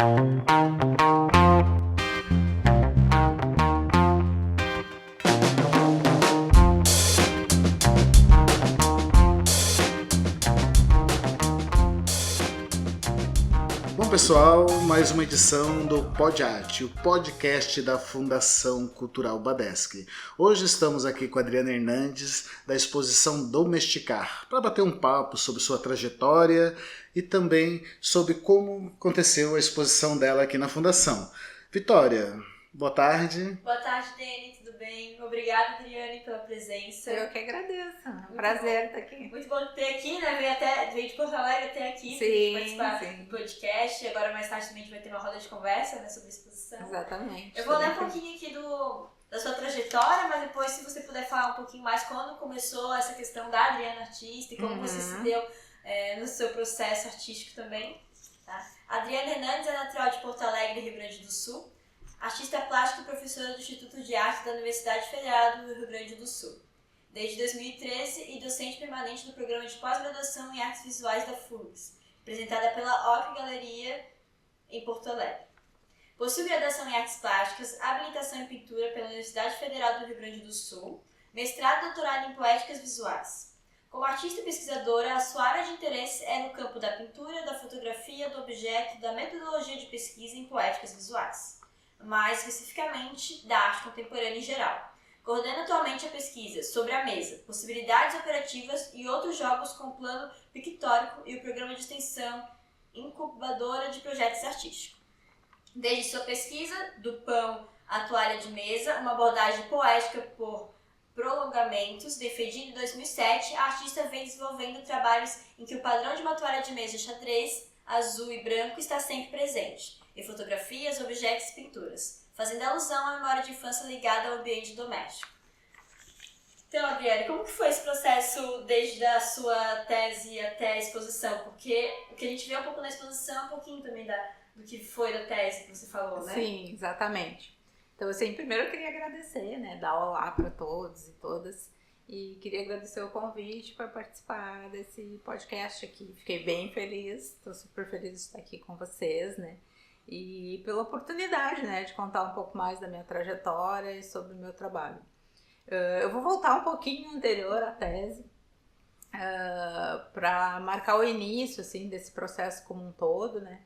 Bom, pessoal, mais uma edição do Pod Arte, o podcast da Fundação Cultural Badeschi. Hoje estamos aqui com a Adriana Hernandes, da exposição Domesticar, para bater um papo sobre sua trajetória e também sobre como aconteceu a exposição dela aqui na Fundação. Vitória, boa tarde. Boa tarde, Dani, tudo bem? Obrigada, Adriane, pela presença. Eu que agradeço, é um prazer estar aqui. Muito bom ter aqui, né? Veio de Porto Alegre até aqui para participar do podcast. Agora mais tarde também a gente vai ter uma roda de conversa, né, sobre a exposição. Exatamente. Eu vou ler um pouquinho aqui da sua trajetória, mas depois, se você puder falar um pouquinho mais quando começou essa questão da Adriana artista e como você se deu no seu processo artístico também. Tá? A Adriana Hernandes é natural de Porto Alegre, Rio Grande do Sul. Artista plástica e professora do Instituto de Arte da Universidade Federal do Rio Grande do Sul. Desde 2013 e docente permanente do programa de pós-graduação em Artes Visuais da FURGS, representada pela OC Galeria em Porto Alegre. Possui graduação em Artes Plásticas, habilitação em Pintura pela Universidade Federal do Rio Grande do Sul, mestrado e doutorado em Poéticas Visuais. Como artista e pesquisadora, a sua área de interesse é no campo da pintura, da fotografia, do objeto, da metodologia de pesquisa em poéticas visuais, mais especificamente da arte contemporânea em geral. Coordena atualmente a pesquisa Sobre a Mesa, Possibilidades Operativas e Outros Jogos com o Plano Pictórico e o programa de extensão Incubadora de Projetos Artísticos. Desde sua pesquisa, do pão à toalha de mesa, uma abordagem poética por prolongamentos, defendida em 2007, a artista vem desenvolvendo trabalhos em que o padrão de uma toalha de mesa xadrez, azul e branco está sempre presente, em fotografias, objetos e pinturas, fazendo alusão à memória de infância ligada ao ambiente doméstico. Então, Adriane, como que foi esse processo desde a sua tese até a exposição? Porque o que a gente vê um pouco na exposição é um pouquinho também do que foi da tese que você falou, né? Sim, exatamente. Então, assim, primeiro eu queria agradecer, né, dar olá para todos e todas, e queria agradecer o convite para participar desse podcast aqui. Fiquei bem feliz, estou super feliz de estar aqui com vocês, né? E pela oportunidade, né, de contar um pouco mais da minha trajetória e sobre o meu trabalho. Eu vou voltar um pouquinho anterior à tese, para marcar o início, assim, desse processo como um todo, né,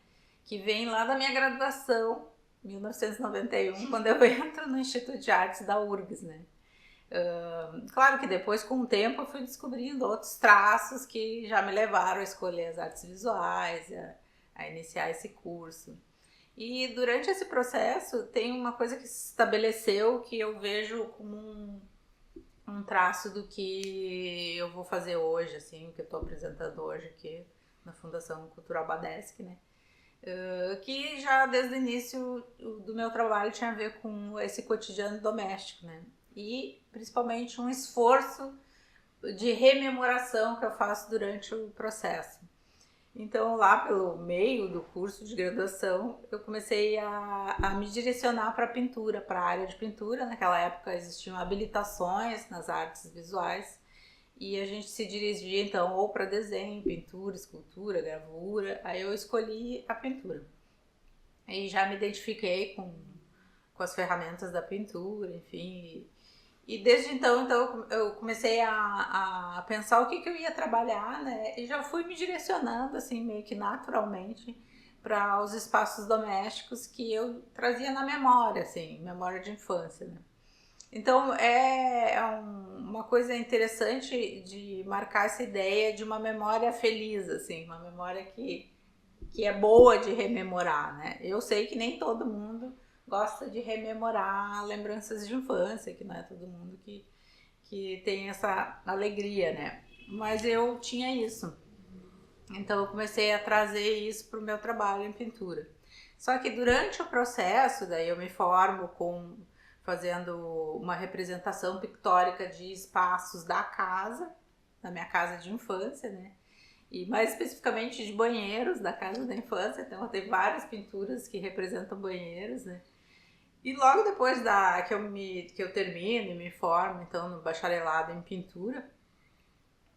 que vem lá da minha graduação, 1991, quando eu entro no Instituto de Artes da URGS, né. Claro que depois, com o tempo, eu fui descobrindo outros traços que já me levaram a escolher as artes visuais, a iniciar esse curso. E durante esse processo tem uma coisa que se estabeleceu que eu vejo como um traço do que eu vou fazer hoje, assim, o que eu estou apresentando hoje aqui na Fundação Cultural Badeschi, né? Que já desde o início do meu trabalho tinha a ver com esse cotidiano doméstico, né? E principalmente um esforço de rememoração que eu faço durante o processo. Então, lá pelo meio do curso de graduação, eu comecei a me direcionar para a pintura, para a área de pintura. Naquela época existiam habilitações nas artes visuais e a gente se dirigia então ou para desenho, pintura, escultura, gravura. Aí eu escolhi a pintura. Aí já me identifiquei com as ferramentas da pintura, enfim. E desde então eu comecei a pensar o que eu ia trabalhar, né? E já fui me direcionando, assim, meio que naturalmente para os espaços domésticos que eu trazia na memória, assim, memória de infância, né? Então é uma coisa interessante de marcar essa ideia de uma memória feliz, assim, uma memória que é boa de rememorar, né? Eu sei que nem todo mundo gosta de rememorar lembranças de infância, que não é todo mundo que tem essa alegria, né? Mas eu tinha isso. Então eu comecei a trazer isso para o meu trabalho em pintura. Só que durante o processo, daí eu me formo fazendo uma representação pictórica de espaços da casa, da minha casa de infância, né? E mais especificamente de banheiros da casa da infância. Então eu tenho várias pinturas que representam banheiros, né? E logo depois que eu termino e me formo, então, no bacharelado em pintura,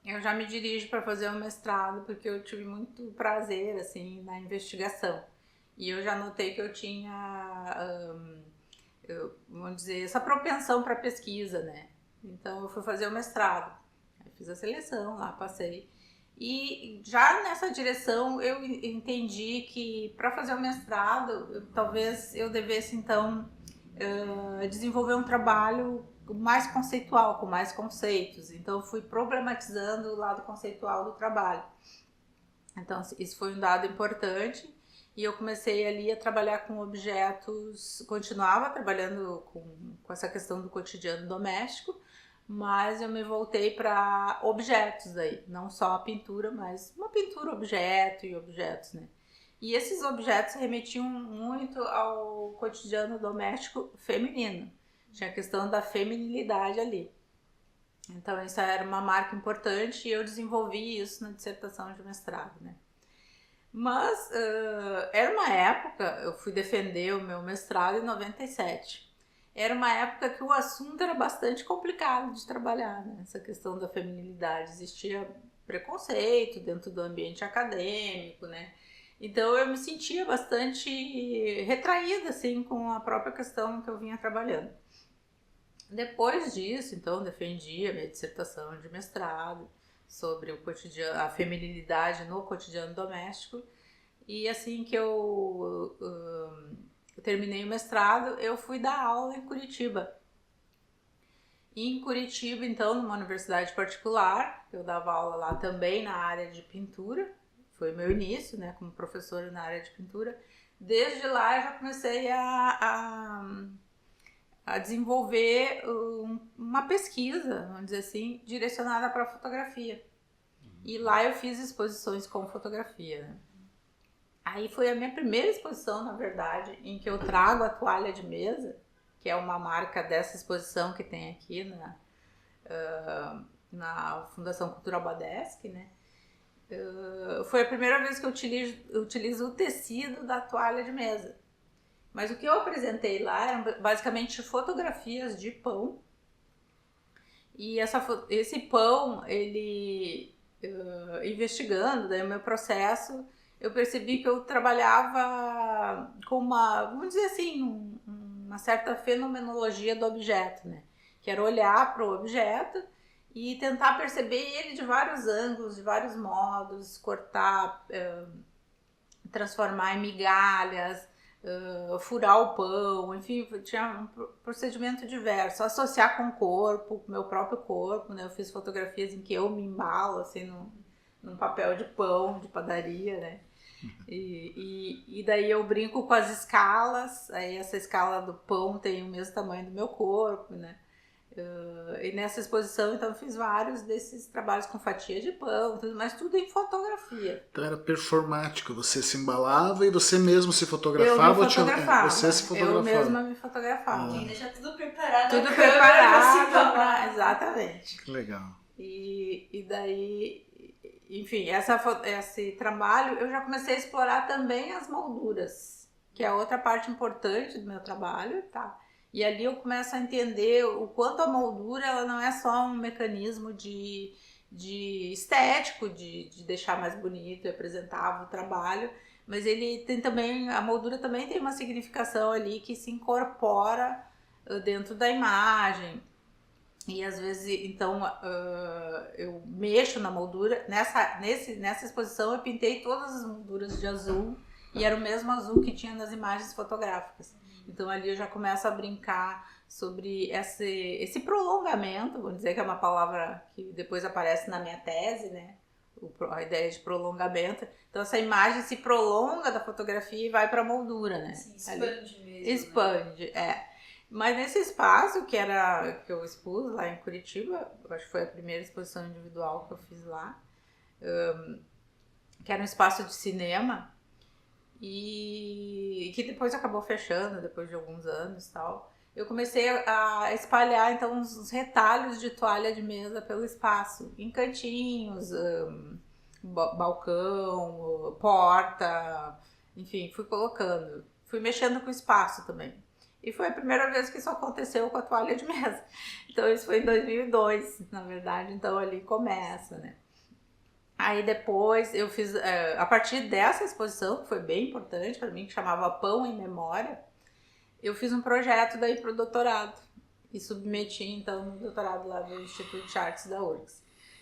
eu já me dirijo para fazer um mestrado, porque eu tive muito prazer, assim, na investigação. E eu já notei que eu tinha, vamos dizer, essa propensão para pesquisa, né? Então eu fui fazer o mestrado. Aí fiz a seleção lá, passei. E já nessa direção eu entendi que para fazer o mestrado, talvez eu devesse então desenvolver um trabalho mais conceitual, com mais conceitos. Então eu fui problematizando o lado conceitual do trabalho. Então isso foi um dado importante. E eu comecei ali a trabalhar com objetos, continuava trabalhando com essa questão do cotidiano doméstico, mas eu me voltei para objetos aí, não só a pintura, mas uma pintura objeto e objetos, né? E esses objetos remetiam muito ao cotidiano doméstico feminino. Tinha a questão da feminilidade ali. Então isso era uma marca importante e eu desenvolvi isso na dissertação de mestrado, né? Mas era uma época, eu fui defender o meu mestrado em 97. Era uma época que o assunto era bastante complicado de trabalhar, né? Essa questão da feminilidade. Existia preconceito dentro do ambiente acadêmico, né? Então eu me sentia bastante retraída, assim, com a própria questão que eu vinha trabalhando. Depois disso, então, defendi a minha dissertação de mestrado sobre o cotidiano, a feminilidade no cotidiano doméstico. E assim que eu terminei o mestrado, eu fui dar aula em Curitiba. E em Curitiba, então, numa universidade particular, eu dava aula lá também na área de pintura. Foi meu início, né, como professora na área de pintura. Desde lá eu já comecei a desenvolver uma pesquisa, vamos dizer assim, direcionada para a fotografia. E lá eu fiz exposições com fotografia, né? Aí foi a minha primeira exposição, na verdade, em que eu trago a toalha de mesa, que é uma marca dessa exposição que tem aqui na Fundação Cultural Badesque, né? Foi a primeira vez que eu utilizo o tecido da toalha de mesa. Mas o que eu apresentei lá eram basicamente fotografias de pão. E esse pão, ele investigando, daí o meu processo, eu percebi que eu trabalhava com vamos dizer assim, uma certa fenomenologia do objeto, né? Que era olhar para o objeto e tentar perceber ele de vários ângulos, de vários modos, cortar, transformar em migalhas, furar o pão, enfim, tinha um procedimento diverso, associar com o corpo, com o meu próprio corpo, né? Eu fiz fotografias em que eu me embalo, assim, num papel de pão, de padaria, né? E daí eu brinco com as escalas, aí essa escala do pão tem o mesmo tamanho do meu corpo, né? E nessa exposição, então, eu fiz vários desses trabalhos com fatia de pão, mas tudo em fotografia. Então era performático, você se embalava e você mesmo se fotografava? Eu me fotografava, você se fotografava. eu mesma me fotografava. E deixa tudo preparado. Tudo preparado, exatamente. Que legal. E daí, enfim, esse trabalho, eu já comecei a explorar também as molduras, que é outra parte importante do meu trabalho, tá? E ali eu começo a entender o quanto a moldura ela não é só um mecanismo de estético, de deixar mais bonito e apresentável o trabalho, mas ele tem também, a moldura também tem uma significação ali que se incorpora dentro da imagem. E às vezes, então, eu mexo na moldura. Nessa exposição eu pintei todas as molduras de azul e era o mesmo azul que tinha nas imagens fotográficas. Então ali eu já começo a brincar sobre esse prolongamento, vou dizer que é uma palavra que depois aparece na minha tese, né? A ideia de prolongamento. Então essa imagem se prolonga da fotografia e vai para a moldura, né? Sim, expande mesmo. Expande, né? Mas nesse espaço que eu expus lá em Curitiba, eu acho que foi a primeira exposição individual que eu fiz lá, que era um espaço de cinema, e que depois acabou fechando, depois de alguns anos e tal. Eu comecei a espalhar, então, uns retalhos de toalha de mesa pelo espaço, em cantinhos, balcão, porta, enfim, fui colocando. Fui mexendo com o espaço também. E foi a primeira vez que isso aconteceu com a toalha de mesa. Então, isso foi em 2002, na verdade, então ali começa, né? Aí depois eu fiz, a partir dessa exposição, que foi bem importante para mim, que chamava Pão em Memória, eu fiz um projeto daí para o doutorado e submeti então no doutorado lá do Instituto de Artes da URGS.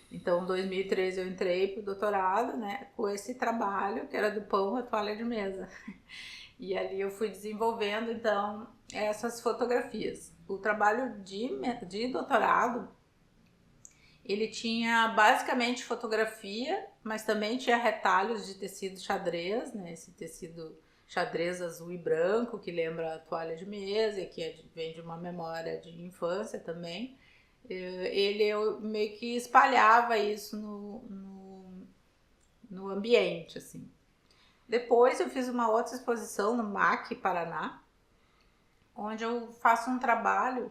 Então, em 2013 eu entrei para o doutorado, né, com esse trabalho que era do pão à toalha de mesa. E ali eu fui desenvolvendo então essas fotografias. O trabalho de doutorado, ele tinha basicamente fotografia, mas também tinha retalhos de tecido xadrez, né, esse tecido xadrez azul e branco, que lembra a toalha de mesa, que vem de uma memória de infância também. Eu meio que espalhava isso no ambiente, assim. Depois eu fiz uma outra exposição no MAC, Paraná, onde eu faço um trabalho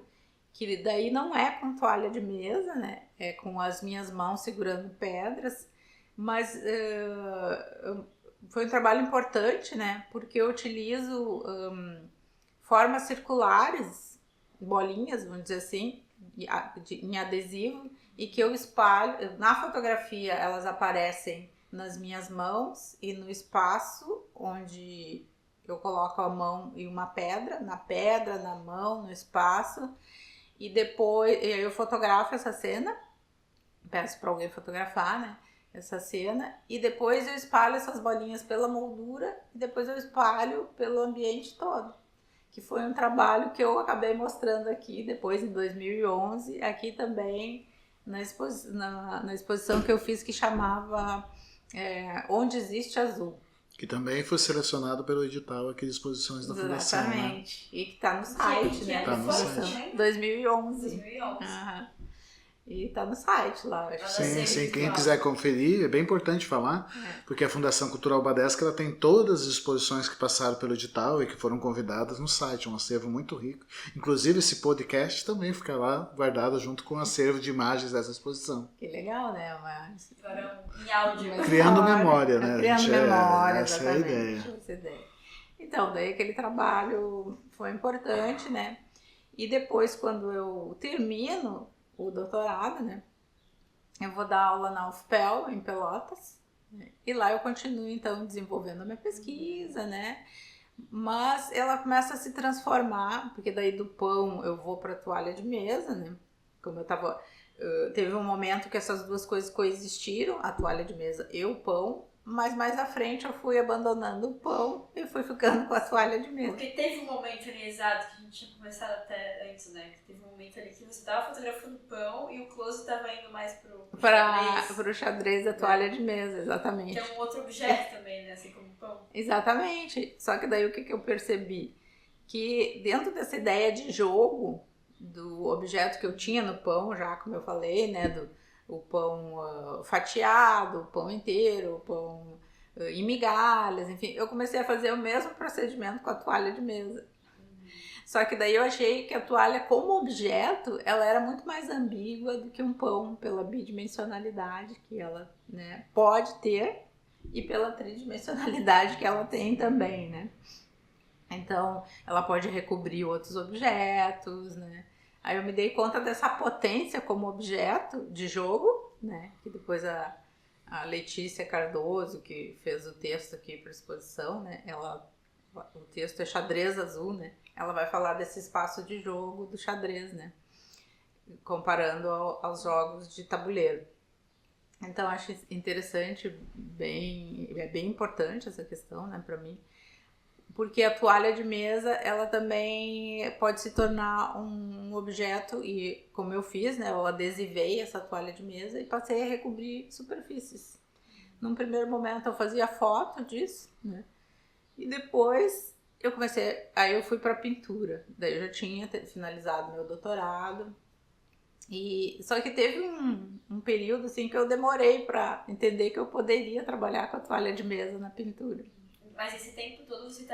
que daí não é com toalha de mesa, né? É com as minhas mãos segurando pedras, mas foi um trabalho importante, né? Porque eu utilizo formas circulares, bolinhas, vamos dizer assim, em adesivo, e que eu espalho. Na fotografia elas aparecem nas minhas mãos e no espaço onde eu coloco a mão e uma pedra, na mão, no espaço, e depois eu fotografo essa cena, peço para alguém fotografar, né, essa cena, e depois eu espalho essas bolinhas pela moldura e depois eu espalho pelo ambiente todo, que foi um trabalho que eu acabei mostrando aqui depois em 2011, aqui também na exposição que eu fiz, que chamava Onde Existe Azul. Que também foi selecionado pelo edital aqui de exposições da Fundação. Exatamente. Né? E que está no site, né? Tá no site. 2011. 2011. Uhum. E tá no site lá. Sim, quem quiser conferir, é bem importante falar, porque a Fundação Cultural Badesca ela tem todas as exposições que passaram pelo edital e que foram convidadas no site, um acervo muito rico. Inclusive esse podcast também fica lá guardado junto com o acervo de imagens dessa exposição. Que legal, né? Em áudio. Criando memória, né? Criando memória, essa é a ideia. Então, daí aquele trabalho foi importante, né? E depois, quando eu termino o doutorado, né, eu vou dar aula na UFPEL, em Pelotas, né, e lá eu continuo, então, desenvolvendo a minha pesquisa, né, mas ela começa a se transformar, porque daí do pão eu vou para a toalha de mesa, né, como eu tava, teve um momento que essas duas coisas coexistiram, a toalha de mesa e o pão, mas mais à frente eu fui abandonando o pão e fui ficando com a toalha de mesa. Porque teve um momento ali exato que a gente tinha conversado até antes, né? Que teve um momento ali que você estava fotografando o pão e o close estava indo mais pro xadrez da toalha de mesa, exatamente. Que é um outro objeto também, né? Assim como o pão. Exatamente. Só que daí o que eu percebi? Que dentro dessa ideia de jogo do objeto que eu tinha no pão, já como eu falei, né? O pão fatiado, o pão inteiro, o pão em migalhas, enfim. Eu comecei a fazer o mesmo procedimento com a toalha de mesa. Só que daí eu achei que a toalha como objeto, ela era muito mais ambígua do que um pão, pela bidimensionalidade que ela, né, pode ter e pela tridimensionalidade que ela tem também, né. Então, ela pode recobrir outros objetos, né. Aí eu me dei conta dessa potência como objeto de jogo, né? Que depois a Letícia Cardoso, que fez o texto aqui para a exposição, né? O texto é Xadrez Azul, né? Ela vai falar desse espaço de jogo do xadrez, né? Comparando aos jogos de tabuleiro. Então, acho interessante, é bem importante essa questão, né, para mim. Porque a toalha de mesa, ela também pode se tornar um objeto, e como eu fiz, né, eu adesivei essa toalha de mesa e passei a recobrir superfícies. Num primeiro momento eu fazia foto disso, né, e depois aí eu fui para pintura. Daí eu já tinha finalizado meu doutorado, só que teve um período assim que eu demorei para entender que eu poderia trabalhar com a toalha de mesa na pintura. Mas esse tempo todo você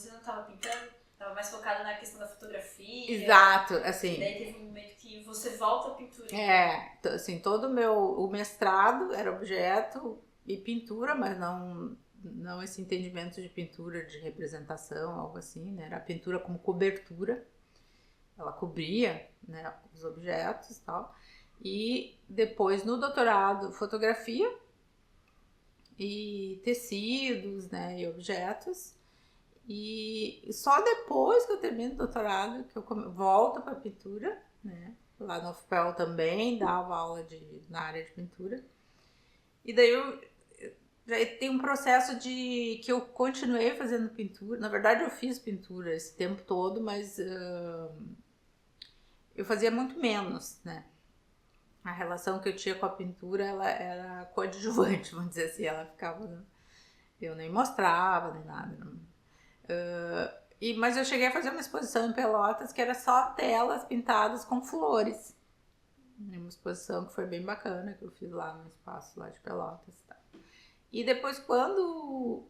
não estava pintando? Estava mais focada na questão da fotografia? Exato, assim. E daí teve um momento que você volta à pintura. Assim, todo o mestrado era objeto e pintura, mas não esse entendimento de pintura, de representação, algo assim, né? Era a pintura como cobertura. Ela cobria, né, os objetos e tal. E depois, no doutorado, fotografia, e tecidos, né, e objetos. E só depois que eu termino o doutorado que eu volto para pintura, né? Lá no UFPEL também dava aula na área de pintura. E daí já tem um processo que eu continuei fazendo pintura. Na verdade, eu fiz pintura esse tempo todo, mas eu fazia muito menos, né? A relação que eu tinha com a pintura, ela era coadjuvante, vamos dizer assim. Ela ficava... Eu nem mostrava, nem nada. Mas eu cheguei a fazer uma exposição em Pelotas que era só telas pintadas com flores. Uma exposição que foi bem bacana, que eu fiz lá no espaço lá de Pelotas. Tá? E depois, quando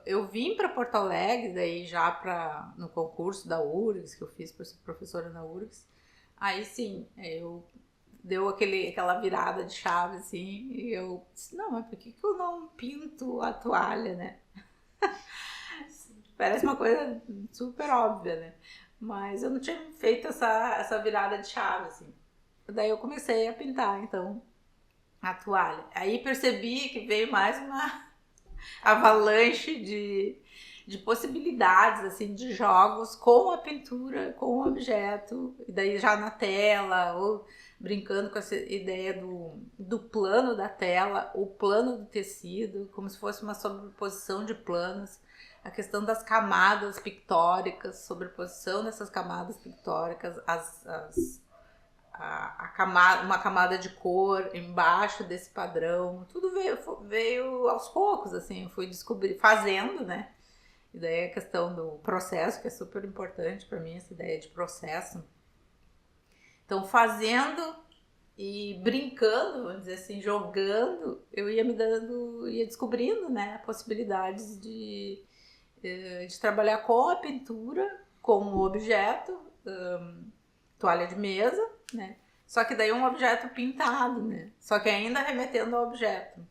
eu vim para Porto Alegre, daí já no concurso da URGS, que eu fiz para ser professora na URGS, aí sim, deu aquela virada de chave, assim, e eu disse, não, mas por que eu não pinto a toalha, né? Parece uma coisa super óbvia, né? Mas eu não tinha feito essa virada de chave, assim. Daí eu comecei a pintar, então, a toalha. Aí percebi que veio mais uma avalanche de possibilidades, assim, de jogos com a pintura, com o objeto, e daí já na tela, ou brincando com essa ideia do plano da tela, o plano do tecido, como se fosse uma sobreposição de planos, a questão das camadas pictóricas, sobreposição dessas camadas pictóricas, uma camada de cor embaixo desse padrão, tudo veio aos poucos, assim, eu fui descobrir, fazendo, né? E daí a questão do processo, que é super importante para mim, essa ideia de processo. Então, fazendo e brincando, vamos dizer assim, jogando, eu ia descobrindo, né, possibilidades de trabalhar com a pintura como objeto, toalha de mesa, né? Só que daí um objeto pintado, né? Só que ainda remetendo ao objeto.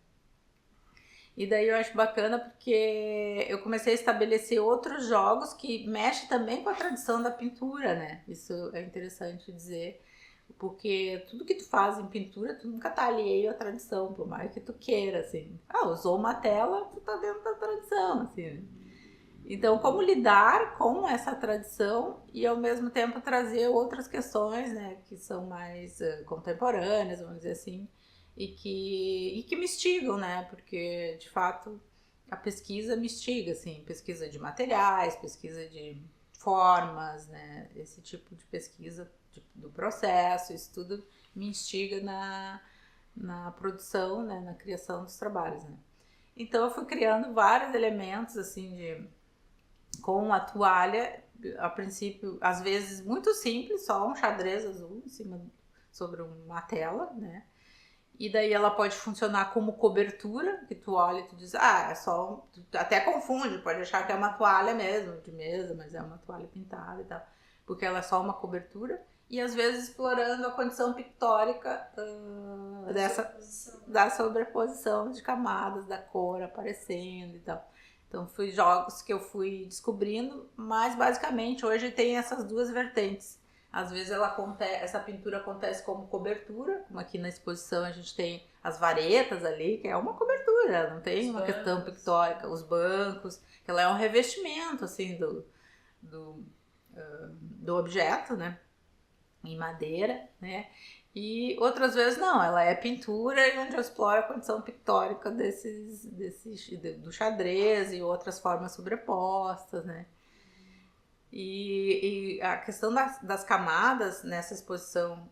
E daí eu acho bacana porque eu comecei a estabelecer outros jogos que mexem também com a tradição da pintura, né? Isso é interessante dizer, porque tudo que tu faz em pintura, tu nunca tá alheio à tradição, por mais que tu queira, assim. Usou uma tela, tu tá dentro da tradição, assim. Então, como lidar com essa tradição e ao mesmo tempo trazer outras questões, né, que são mais contemporâneas, vamos dizer assim, e que me instigam, né, porque de fato a pesquisa me instiga, assim, pesquisa de materiais, pesquisa de formas, né, esse tipo de pesquisa do processo, isso tudo me instiga na produção, né, na criação dos trabalhos, né. Então eu fui criando vários elementos, assim, com a toalha, a princípio, às vezes muito simples, só um xadrez azul em cima, sobre uma tela, né? E daí ela pode funcionar como cobertura, que tu olha e tu diz, é só... Tu até confunde, pode achar que é uma toalha mesmo, de mesa, mas é uma toalha pintada e tal, porque ela é só uma cobertura. E às vezes explorando a condição pictórica da sobreposição de camadas, da cor aparecendo e tal. Então, fui jogos que eu fui descobrindo, mas basicamente hoje tem essas duas vertentes. Às vezes essa pintura acontece como cobertura, como aqui na exposição a gente tem as varetas ali, que é uma cobertura, não tem uma questão pictórica. Os bancos, que ela é um revestimento assim, do objeto, né? Em madeira, né? E outras vezes não, ela é pintura e onde eu exploro a condição pictórica do xadrez e outras formas sobrepostas, né? E a questão das camadas nessa exposição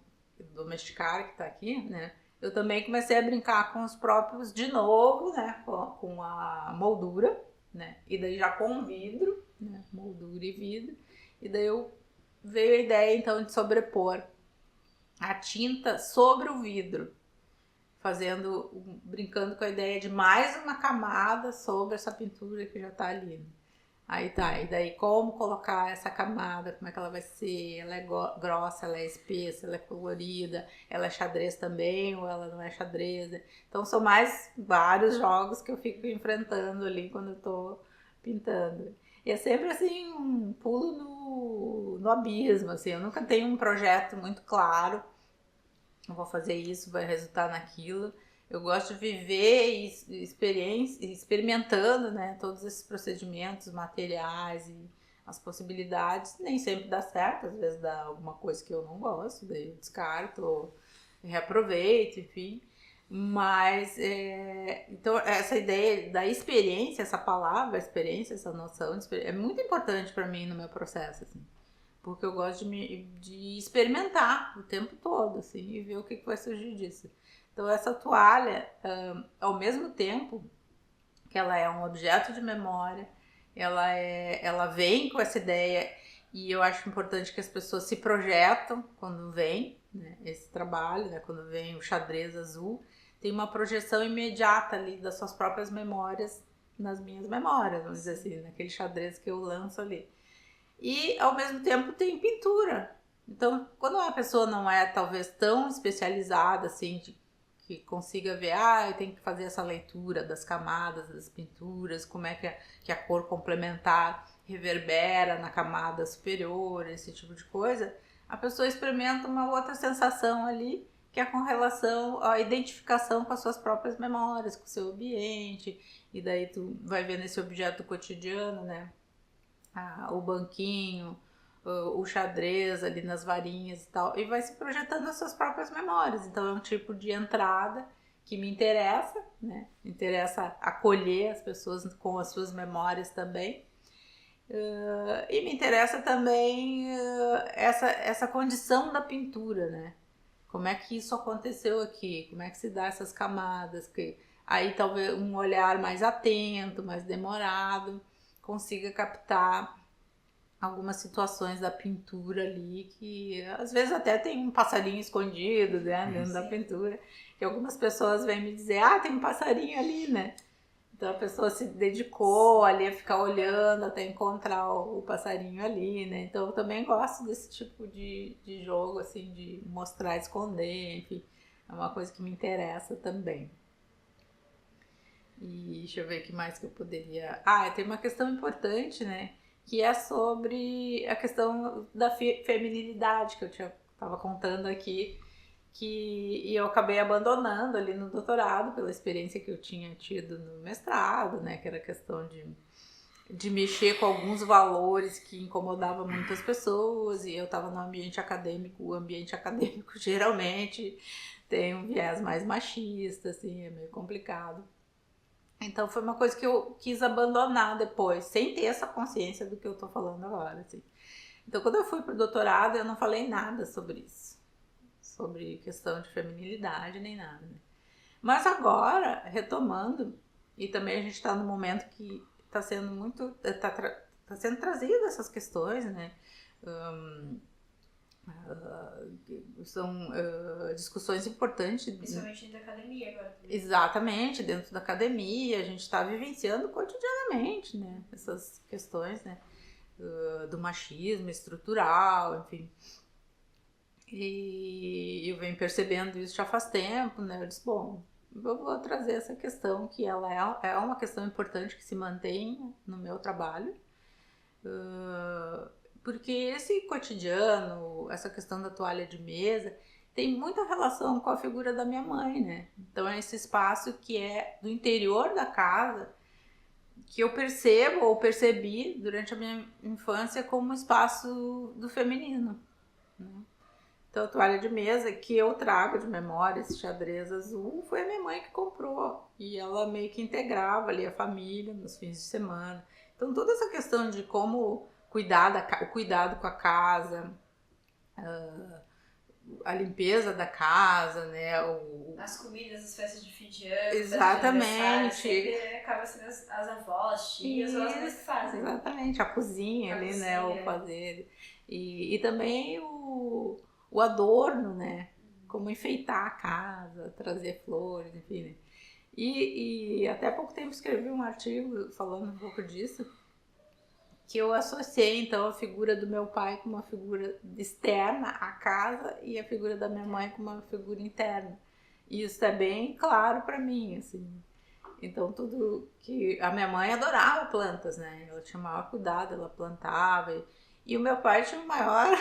domesticar que está aqui, né? Eu também comecei a brincar com os próprios, de novo, né? Com a moldura, né? E daí já com vidro, né? Moldura e vidro. E daí veio a ideia então de sobrepor a tinta sobre o vidro, brincando com a ideia de mais uma camada sobre essa pintura que já tá ali. Aí tá, e daí como colocar essa camada, como é que ela vai ser, ela é grossa, ela é espessa, ela é colorida, ela é xadrez também ou ela não é xadrez. Então são mais vários jogos que eu fico enfrentando ali quando eu tô pintando. E é sempre assim um pulo no abismo, assim, eu nunca tenho um projeto muito claro, eu vou fazer isso, vai resultar naquilo. Eu gosto de viver experimentando, né, todos esses procedimentos materiais e as possibilidades. Nem sempre dá certo, às vezes dá alguma coisa que eu não gosto, daí eu descarto, ou reaproveito, enfim. Mas, então, essa ideia da experiência, essa palavra, experiência, essa noção de experiência, é muito importante para mim no meu processo, assim. Porque eu gosto de experimentar o tempo todo, assim, e ver o que vai surgir disso. Então, essa toalha, ao mesmo tempo que ela é um objeto de memória, ela vem com essa ideia, e eu acho importante que as pessoas se projetam quando vem, né, esse trabalho, né, quando vem o xadrez azul, tem uma projeção imediata ali das suas próprias memórias nas minhas memórias, vamos dizer assim, naquele xadrez que eu lanço ali. E, ao mesmo tempo, tem pintura. Então, quando uma pessoa não é, talvez, tão especializada, assim, que consiga ver, eu tenho que fazer essa leitura das camadas, das pinturas, como é que a cor complementar reverbera na camada superior, esse tipo de coisa, a pessoa experimenta uma outra sensação ali, que é com relação à identificação com as suas próprias memórias, com o seu ambiente, e daí tu vai ver nesse objeto cotidiano, né? O banquinho, o xadrez ali nas varinhas e tal, e vai se projetando as suas próprias memórias. Então é um tipo de entrada que me interessa, né? Me interessa acolher as pessoas com as suas memórias também. E me interessa também essa condição da pintura, né? Como é que isso aconteceu aqui? Como é que se dá essas camadas? Que aí talvez um olhar mais atento, mais demorado, consiga captar algumas situações da pintura ali, que às vezes até tem um passarinho escondido, né, dentro da pintura, que algumas pessoas vêm me dizer, tem um passarinho ali, né? Então a pessoa se dedicou ali a ficar olhando até encontrar o passarinho ali, né? Então eu também gosto desse tipo de jogo, assim, de mostrar, esconder, enfim, é uma coisa que me interessa também. E deixa eu ver o que mais que eu poderia... tem uma questão importante, né? Que é sobre a questão da feminilidade, que eu estava contando aqui, e eu acabei abandonando ali no doutorado, pela experiência que eu tinha tido no mestrado, né? Que era a questão de mexer com alguns valores que incomodavam muitas pessoas, e eu estava no ambiente acadêmico. O ambiente acadêmico geralmente tem um viés mais machista, assim, é meio complicado. Então foi uma coisa que eu quis abandonar depois, sem ter essa consciência do que eu tô falando agora, assim. Então quando eu fui pro doutorado, eu não falei nada sobre isso, sobre questão de feminilidade, nem nada, né? Mas agora, retomando, e também a gente tá num momento que tá sendo muito, tá sendo trazido essas questões, né? São discussões importantes. Principalmente dentro da academia agora. Exatamente, dentro da academia, a gente está vivenciando cotidianamente, né? Essas questões, né? Do machismo estrutural, enfim. E eu venho percebendo isso já faz tempo, né? Eu disse, bom, eu vou trazer essa questão, que ela é uma questão importante que se mantém no meu trabalho. Porque esse cotidiano, essa questão da toalha de mesa, tem muita relação com a figura da minha mãe, né? Então é esse espaço que é do interior da casa, que eu percebo ou percebi durante a minha infância como um espaço do feminino, né? Então a toalha de mesa que eu trago de memória, esse xadrez azul, foi a minha mãe que comprou. E ela meio que integrava ali a família nos fins de semana. Então toda essa questão de como o cuidado com a casa, a limpeza da casa, né? As comidas, as festas de fim de ano, exatamente. Sempre acaba sendo as avós, tias, ou as mães que fazem. Exatamente, a cozinha ali, né? O fazer. E também o adorno, né? Como enfeitar a casa, trazer flores, enfim, né? E até há pouco tempo escrevi um artigo falando um pouco disso, que eu associei então a figura do meu pai com uma figura externa à casa e a figura da minha mãe com uma figura interna. E isso é bem claro para mim, assim. Então tudo que a minha mãe adorava plantas, né? Ela tinha o maior cuidado, ela plantava, e o meu pai tinha o maior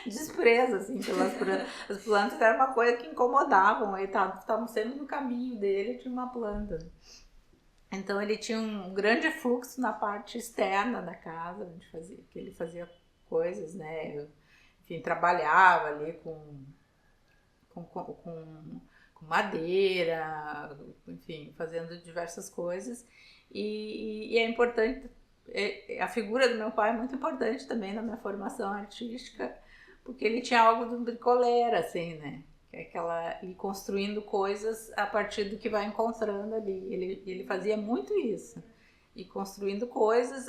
desprezo, assim, pelas plantas. As plantas eram uma coisa que incomodavam, ele estavam sempre no caminho dele, tinha uma planta. Então ele tinha um grande fluxo na parte externa da casa, onde que ele fazia coisas, né? Enfim, trabalhava ali com madeira, enfim, fazendo diversas coisas. E é importante, a figura do meu pai é muito importante também na minha formação artística, porque ele tinha algo de um bricoleiro, assim, né? Que é ir construindo coisas a partir do que vai encontrando ali. Ele fazia muito isso, e construindo coisas,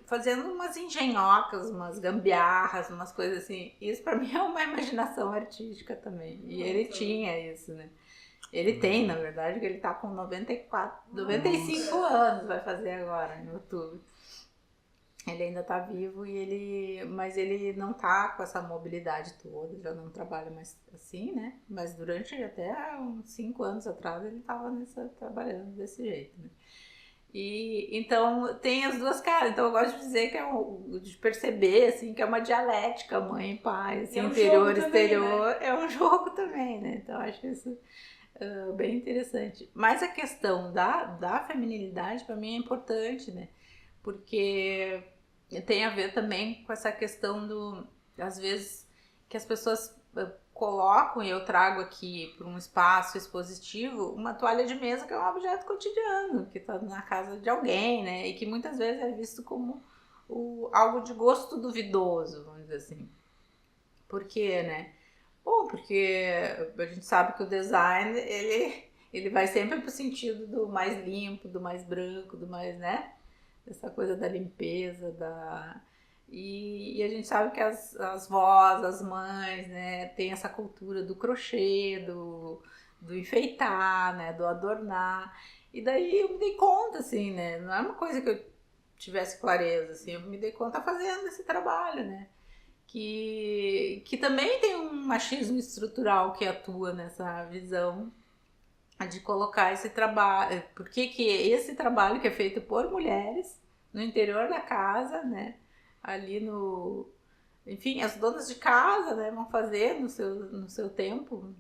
fazendo umas engenhocas, umas gambiarras, umas coisas assim. Isso para mim é uma imaginação artística também. E ele tinha isso, né? Ele tem, na verdade, que ele tá com 95 anos, vai fazer agora, em outubro. Ele ainda tá vivo, mas ele não tá com essa mobilidade toda, já não trabalha mais assim, né? Mas durante até uns 5 anos atrás ele tava trabalhando desse jeito, né? E então tem as duas caras. Então eu gosto de dizer que de perceber assim que é uma dialética, mãe e pai, assim, interior e exterior, né? É um jogo também, né? Então eu acho isso bem interessante. Mas a questão da feminilidade para mim é importante, né? Porque tem a ver também com essa questão às vezes que as pessoas colocam, e eu trago aqui para um espaço expositivo, uma toalha de mesa que é um objeto cotidiano, que está na casa de alguém, né? E que muitas vezes é visto como algo de gosto duvidoso, vamos dizer assim. Por quê, né? Bom, porque a gente sabe que o design, ele vai sempre pro sentido do mais limpo, do mais branco, do mais, né? Essa coisa da limpeza, E a gente sabe que as vós, as mães, né, tem essa cultura do crochê, do enfeitar, né, do adornar. E daí eu me dei conta, assim, né, não é uma coisa que eu tivesse clareza, assim, eu me dei conta fazendo esse trabalho, né, que também tem um machismo estrutural que atua nessa visão de colocar esse trabalho, porque que esse trabalho que é feito por mulheres no interior da casa, né, ali enfim, as donas de casa, né, vão fazer no seu tempo,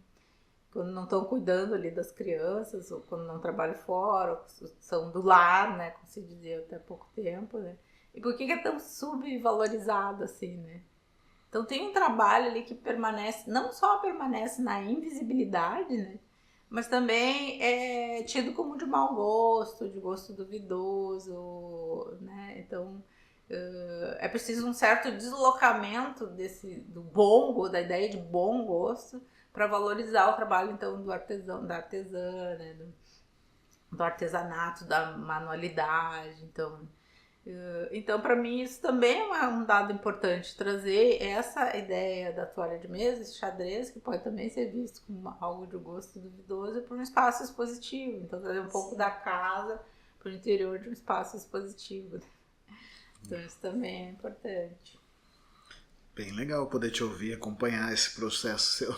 quando não estão cuidando ali das crianças, ou quando não trabalham fora, ou são do lar, né, como se dizia até pouco tempo, né, e por que é tão subvalorizado assim, né? Então tem um trabalho ali que permanece, não só permanece na invisibilidade, né, mas também é tido como de mau gosto, de gosto duvidoso, né, então é preciso um certo deslocamento da ideia de bom gosto para valorizar o trabalho então do artesão, da artesã, né, do artesanato, da manualidade. Então para mim isso também é um dado importante, trazer essa ideia da toalha de mesa, esse xadrez, que pode também ser visto como algo de gosto duvidoso, para um espaço expositivo. Então trazer um pouco da casa para o interior de um espaço expositivo. Então isso também é importante. Bem legal poder te ouvir, acompanhar esse processo seu.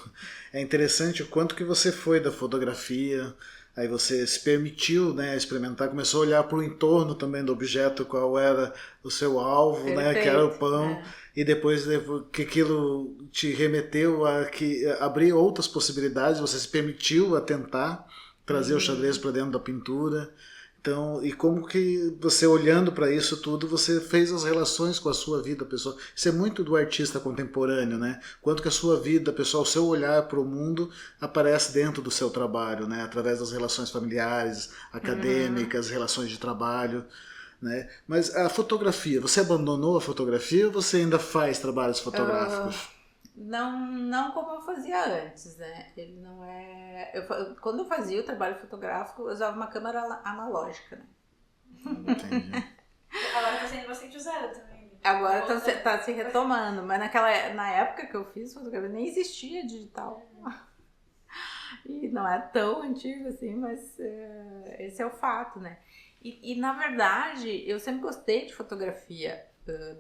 É interessante o quanto que você foi da fotografia, aí você se permitiu, né, experimentar, começou a olhar para o entorno também do objeto, qual era o seu alvo, né, que era o pão, e depois que aquilo te remeteu a abrir outras possibilidades, você se permitiu a tentar trazer o xadrez para dentro da pintura. Então, e como que você olhando para isso tudo, você fez as relações com a sua vida pessoal. Isso é muito do artista contemporâneo, né? Quanto que a sua vida pessoal, o seu olhar para o mundo aparece dentro do seu trabalho, né? Através das relações familiares, acadêmicas, relações de trabalho, né? Mas a fotografia, você abandonou a fotografia ou você ainda faz trabalhos fotográficos? Não como eu fazia antes, né? Ele não é. Quando eu fazia o trabalho fotográfico, eu usava uma câmera analógica, né? Entendi. Agora tá sendo bastante usada também. Agora tá se retomando, mas na época que eu fiz fotografia nem existia digital. E não é tão antigo assim, mas esse é o fato, né? E na verdade, eu sempre gostei de fotografia.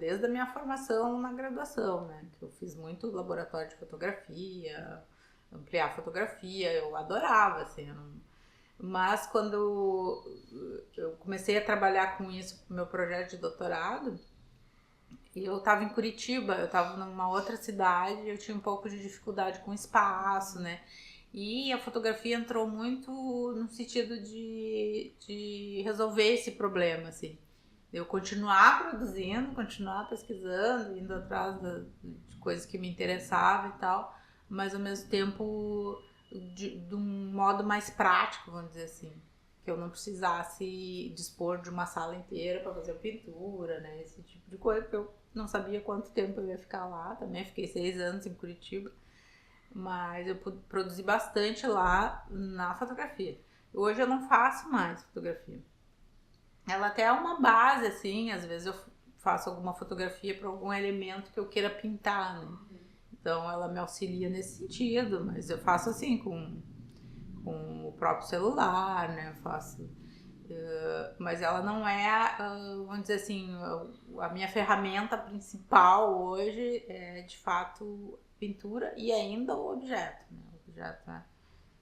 Desde a minha formação na graduação, né? Que eu fiz muito laboratório de fotografia, ampliar fotografia, eu adorava, assim. Mas quando eu comecei a trabalhar com isso no meu projeto de doutorado, eu estava em Curitiba, eu estava numa outra cidade, eu tinha um pouco de dificuldade com espaço, né? E a fotografia entrou muito no sentido de resolver esse problema, assim. Eu continuar produzindo, continuar pesquisando, indo atrás de coisas que me interessavam e tal, mas ao mesmo tempo de um modo mais prático, vamos dizer assim. Que eu não precisasse dispor de uma sala inteira para fazer pintura, né? Esse tipo de coisa, porque eu não sabia quanto tempo eu ia ficar lá. Também fiquei 6 anos em Curitiba, mas eu pude produzir bastante lá na fotografia. Hoje eu não faço mais fotografia. Ela até é uma base, assim, às vezes eu faço alguma fotografia para algum elemento que eu queira pintar, né? Então ela me auxilia nesse sentido, mas eu faço assim com o próprio celular, né? Eu faço, mas ela não é, vamos dizer assim, a minha ferramenta principal hoje é de fato pintura e ainda o objeto, né? O objeto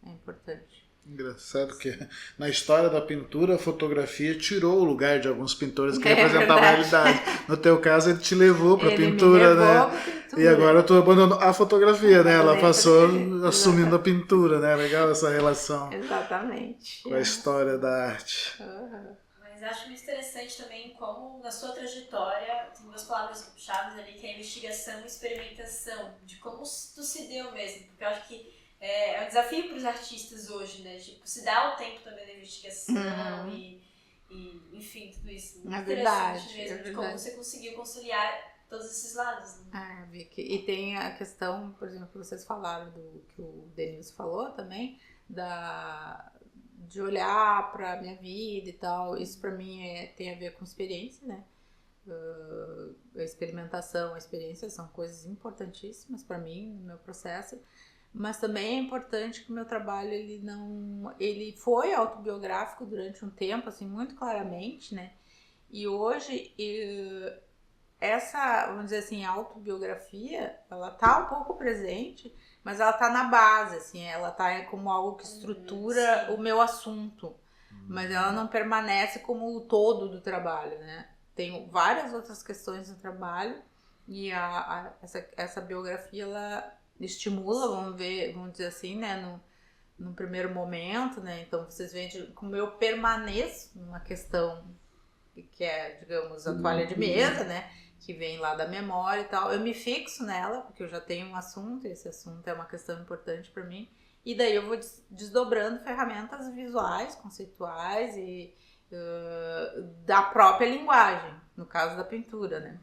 é importante. Engraçado que na história da pintura, a fotografia tirou o lugar de alguns pintores que representavam a realidade. No teu caso, ele te levou para a pintura, né? Pintura. E agora tu abandonou a fotografia, né? Ela passou assumindo a pintura, né? Legal essa relação. Exatamente. Com a história da arte. Mas acho muito interessante também como na sua trajetória tem 2 palavras-chave ali, que é investigação e experimentação, de como tu se deu mesmo, porque eu acho que é um desafio para os artistas hoje, né? Tipo, se dar o tempo também da investigação e enfim, tudo isso. Muito interessante mesmo, de como você conseguiu conciliar todos esses lados. Né? Vicky. E tem a questão, por exemplo, que vocês falaram, que o Denilson falou também, de olhar para a minha vida e tal. Isso para mim tem a ver com experiência, né? A experimentação, a experiência são coisas importantíssimas para mim no meu processo. Mas também é importante que o meu trabalho ele foi autobiográfico durante um tempo, assim, muito claramente, né? E hoje essa, vamos dizer assim, autobiografia, ela tá um pouco presente, mas ela tá na base, assim, ela tá como algo que estrutura o meu assunto, mas ela não permanece como o todo do trabalho, né? Tem várias outras questões no trabalho e essa biografia, ela estimula, vamos dizer assim, né, no primeiro momento, né, então vocês veem como eu permaneço numa questão que é, digamos, a toalha de mesa, né, que vem lá da memória e tal, eu me fixo nela, porque eu já tenho um assunto, e esse assunto é uma questão importante para mim, e daí eu vou desdobrando ferramentas visuais, conceituais e da própria linguagem, no caso da pintura, né.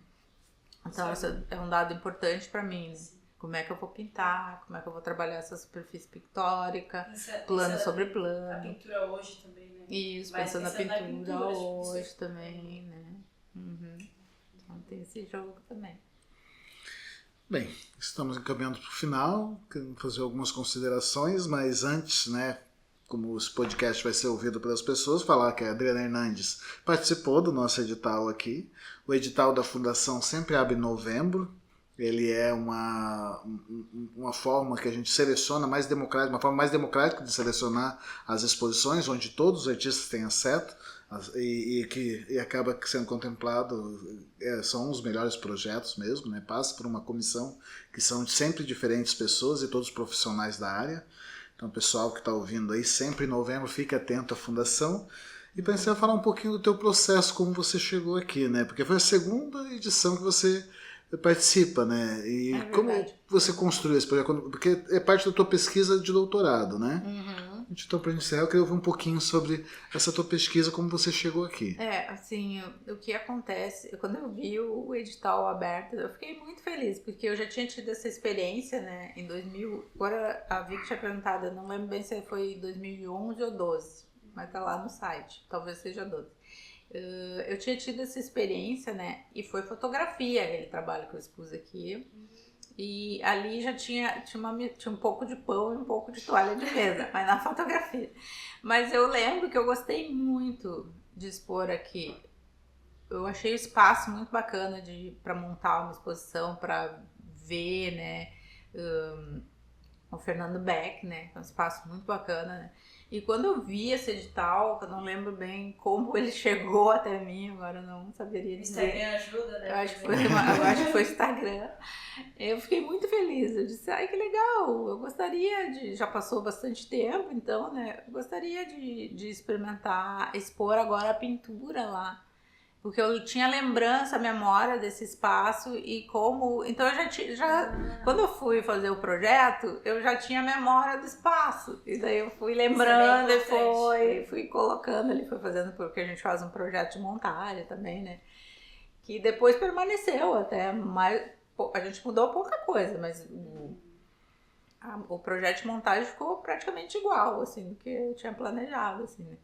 Então, isso é um dado importante para mim, né? Como é que eu vou pintar, como é que eu vou trabalhar essa superfície pictórica, plano sobre plano. A pintura hoje também, né? Isso, pensando na pintura hoje também, né? Então tem esse jogo também. Bem, estamos encaminhando para o final, queremos fazer algumas considerações, mas antes, né, como esse podcast vai ser ouvido pelas pessoas, falar que a Adriana Hernandes participou do nosso edital aqui. O edital da Fundação sempre abre em novembro. Ele é uma forma que a gente seleciona mais democrática, uma forma mais democrática de selecionar as exposições, onde todos os artistas têm acesso e acaba sendo contemplado, são os melhores projetos mesmo, né? Passa por uma comissão que são sempre diferentes pessoas e todos profissionais da área. Então, pessoal que está ouvindo aí, sempre em novembro, fique atento à Fundação. E para encerrar, falar um pouquinho do teu processo, como você chegou aqui, né? Porque foi a segunda edição que você participa, né? E como você construiu esse projeto? Porque é parte da tua pesquisa de doutorado, né? Então, para encerrar, eu queria ouvir um pouquinho sobre essa tua pesquisa, como você chegou aqui. Assim, o que acontece, quando eu vi o edital aberto, eu fiquei muito feliz, porque eu já tinha tido essa experiência, né, em 2000, agora a Vicky tinha perguntado, eu não lembro bem se foi 2011 ou 12, mas tá lá no site, talvez seja 12. Eu tinha tido essa experiência, né, e foi fotografia, aquele trabalho que eu expus aqui. E ali já tinha um pouco de pão e um pouco de toalha de mesa, mas na fotografia. Mas eu lembro que eu gostei muito de expor aqui. Eu achei o espaço muito bacana para montar uma exposição, para ver, né, o Fernando Beck, né, é um espaço muito bacana, né. E quando eu vi esse edital, que eu não lembro bem como ele chegou até mim, agora eu não saberia dizer. Instagram ajuda, né? Eu acho que foi Instagram. Eu fiquei muito feliz. Eu disse, ai, que legal, eu gostaria de... Já passou bastante tempo, então, né? Eu gostaria de experimentar, expor agora a pintura lá. Porque eu tinha lembrança, memória desse espaço e como... Então eu quando eu fui fazer o projeto, eu já tinha memória do espaço. E daí eu fui lembrando e fui colocando ali, fui fazendo, porque a gente faz um projeto de montagem também, né? Que depois permaneceu até, mas a gente mudou pouca coisa, mas o projeto de montagem ficou praticamente igual, assim, do que eu tinha planejado, assim, né?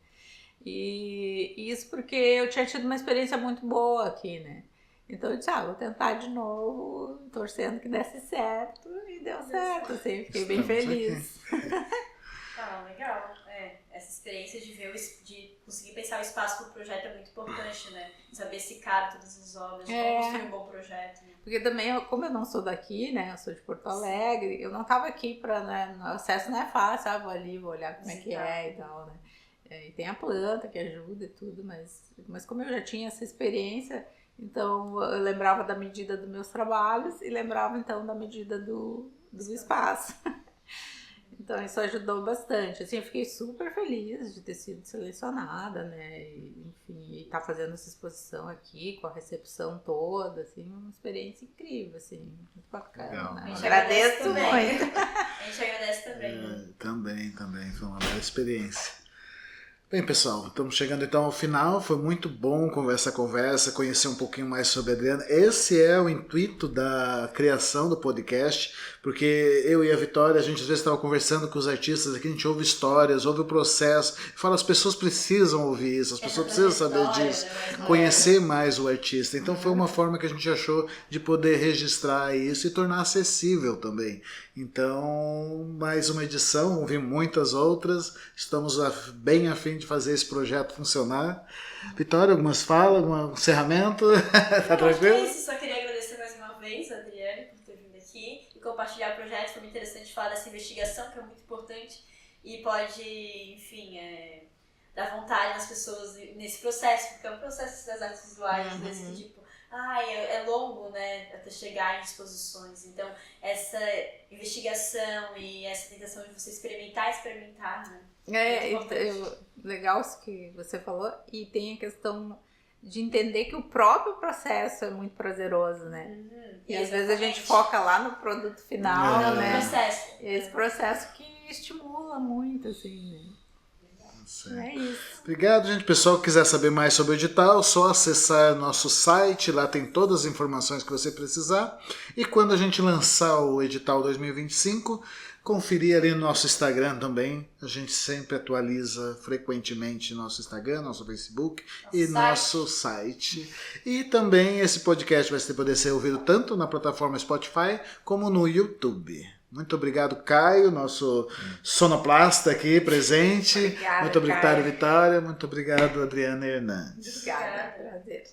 E isso porque eu tinha tido uma experiência muito boa aqui, né? Então eu disse, vou tentar de novo, torcendo que desse certo, e deu certo, assim, fiquei bem feliz. Legal. Essa experiência de ver, de conseguir pensar o espaço pro projeto é muito importante, né? Saber se cabe todas as obras, como construir um bom projeto. Né? Porque também, como eu não sou daqui, né? Eu sou de Porto Alegre, eu não tava aqui pra, né? O acesso não é fácil, vou ali, vou olhar como é que é e tal, né? E tem a planta que ajuda e tudo, mas como eu já tinha essa experiência, então eu lembrava da medida dos meus trabalhos e lembrava então da medida do espaço. Então isso ajudou bastante. Assim, eu fiquei super feliz de ter sido selecionada, né? E estar fazendo essa exposição aqui com a recepção toda, assim, uma experiência incrível, assim, muito bacana. Né? Agradeço muito. A gente agradece também. Também, foi uma bela experiência. Bem, pessoal, estamos chegando então ao final. Foi muito bom essa conversa, conhecer um pouquinho mais sobre a Adriana. Esse é o intuito da criação do podcast, porque eu e a Vitória, a gente às vezes estava conversando com os artistas aqui, a gente ouve histórias, ouve o processo, fala, as pessoas precisam ouvir isso, as pessoas precisam saber disso, conhecer mais o artista. Então foi uma forma que a gente achou de poder registrar isso e tornar acessível também. Então, mais uma edição, ouvi muitas outras, estamos bem a fim de fazer esse projeto funcionar. Vitória, algumas falas, algum encerramento? Tá tranquilo? É isso, só queria agradecer mais uma vez a Adriane por ter vindo aqui e compartilhar o projeto. Foi muito interessante falar dessa investigação, que é muito importante e pode, enfim, dar vontade nas pessoas nesse processo, porque é um processo das artes visuais, desse tipo. É longo, né, até chegar em exposições. Então, essa investigação e essa tentação de você experimentar, né? Legal isso que você falou. E tem a questão de entender que o próprio processo é muito prazeroso, né? E às vezes a gente foca lá no produto final, né? Processo. Esse processo que estimula muito, assim, né? É isso. Obrigado, gente. Pessoal que quiser saber mais sobre o edital, só acessar nosso site, lá tem todas as informações que você precisar. E quando a gente lançar o edital 2025, conferir ali no nosso Instagram também. A gente sempre atualiza frequentemente nosso Instagram, nosso Facebook nosso site. E também esse podcast vai poder ser ouvido tanto na plataforma Spotify como no YouTube. Muito obrigado, Caio, nosso sonoplasta aqui presente. Obrigada, muito obrigado, Caio. Vitória. Muito obrigado, Adriana Hernandes. Obrigada, prazer.